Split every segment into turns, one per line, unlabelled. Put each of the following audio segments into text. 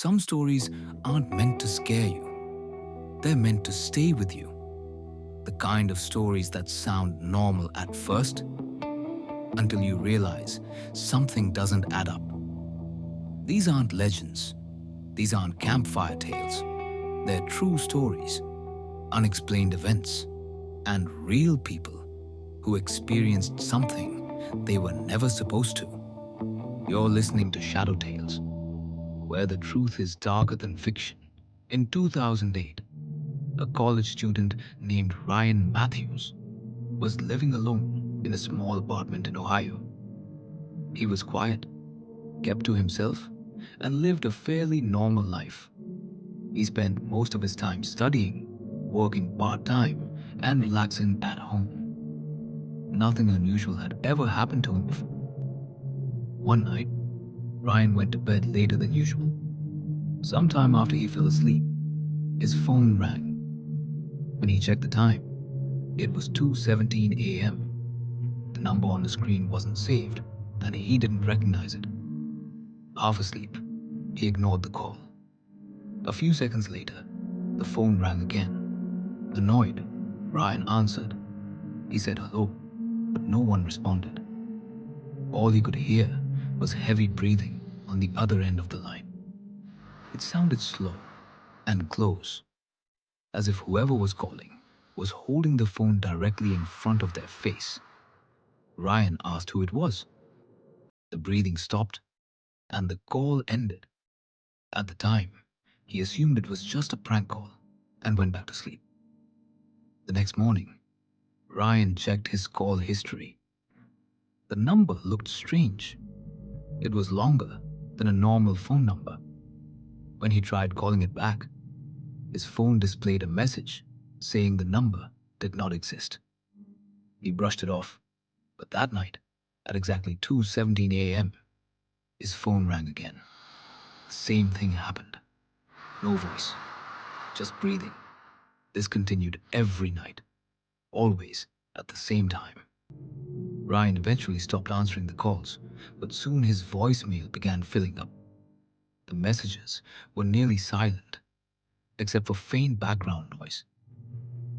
Some stories aren't meant to scare you, they're meant to stay with you. The kind of stories that sound normal at first until you realize something doesn't add up. These aren't legends, these aren't campfire tales. They're true stories, unexplained events, and real people who experienced something they were never supposed to. You're listening to Shadow Tales, where the truth is darker than fiction. In 2008, a college student named Ryan Matthews was living alone in a small apartment in Ohio. He was quiet, kept to himself, and lived a fairly normal life. He spent most of his time studying, working part time, and relaxing at home. Nothing unusual had ever happened to him before. One night, Ryan went to bed later than usual. Sometime after he fell asleep, his phone rang. When he checked the time, it was 2:17 a.m. The number on the screen wasn't saved, and he didn't recognize it. Half asleep, he ignored the call. A few seconds later, the phone rang again. Annoyed, Ryan answered. He said hello, but no one responded. All he could hear was heavy breathing on the other end of the line. It sounded slow and close, as if whoever was calling was holding the phone directly in front of their face. Ryan asked who it was. The breathing stopped and the call ended. At the time, he assumed it was just a prank call and went back to sleep. The next morning, Ryan checked his call history. The number looked strange. It was longer than a normal phone number. When he tried calling it back, his phone displayed a message saying the number did not exist. He brushed it off, but that night, at exactly 2:17 a.m., his phone rang again. The same thing happened. No voice, just breathing. This continued every night, always at the same time. Ryan eventually stopped answering the calls, but soon his voicemail began filling up. The messages were nearly silent, except for faint background noise.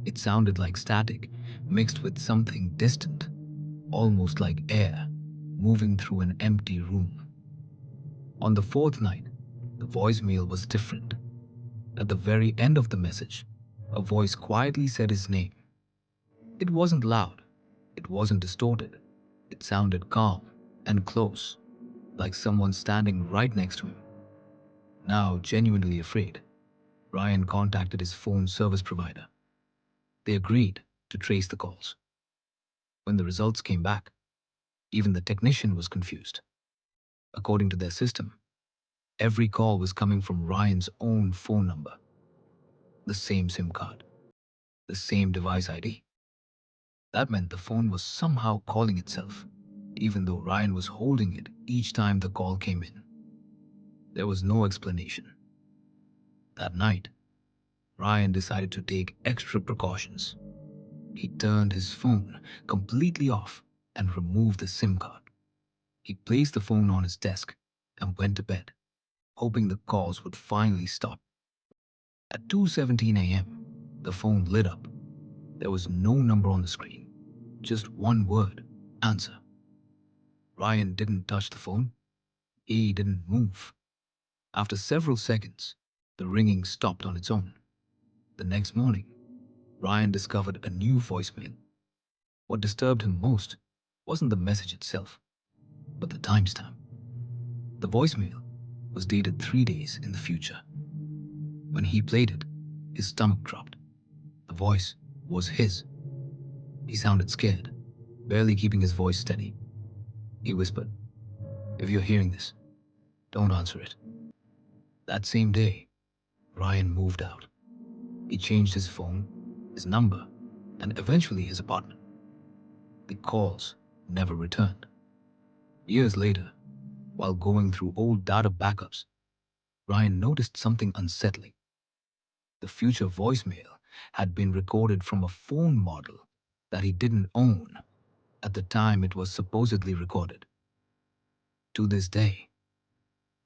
It sounded like static mixed with something distant, almost like air moving through an empty room. On the fourth night, the voicemail was different. At the very end of the message, a voice quietly said his name. It wasn't loud, it wasn't distorted. It sounded calm and close, like someone standing right next to him. Now, genuinely afraid, Ryan contacted his phone service provider. They agreed to trace the calls. When the results came back, even the technician was confused. According to their system, every call was coming from Ryan's own phone number, the same SIM card, the same device ID. That meant the phone was somehow calling itself, even though Ryan was holding it each time the call came in. There was no explanation. That night, Ryan decided to take extra precautions. He turned his phone completely off and removed the SIM card. He placed the phone on his desk and went to bed, hoping the calls would finally stop. At 2:17 a.m., the phone lit up. There was no number on the screen, just one word, answer. Ryan didn't touch the phone. He didn't move. After several seconds, the ringing stopped on its own. The next morning, Ryan discovered a new voicemail. What disturbed him most wasn't the message itself, but the timestamp. The voicemail was dated 3 days in the future. When he played it, his stomach dropped. The voice was his. He sounded scared, barely keeping his voice steady. He whispered, "If you're hearing this, don't answer it." That same day, Ryan moved out. He changed his phone, his number, and eventually his apartment. The calls never returned. Years later, while going through old data backups, Ryan noticed something unsettling. The future voicemail had been recorded from a phone model that he didn't own at the time it was supposedly recorded. To this day,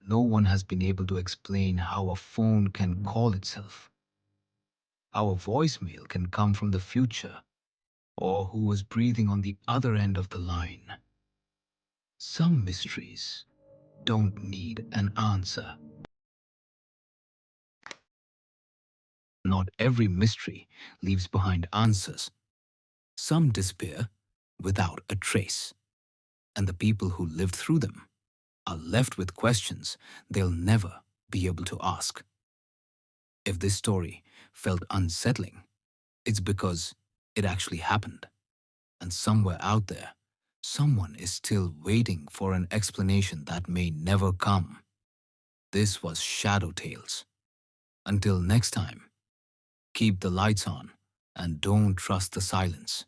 No one has been able to explain how a phone can call itself, how a voicemail can come from the future, or who was breathing on the other end of the line. Some mysteries don't need an answer. Not every mystery leaves behind answers. Some disappear without a trace, and the people who lived through them are left with questions they'll never be able to ask. If this story felt unsettling, it's because it actually happened. And somewhere out there, someone is still waiting for an explanation that may never come. This was Shadow Tales. Until next time, keep the lights on and don't trust the silence.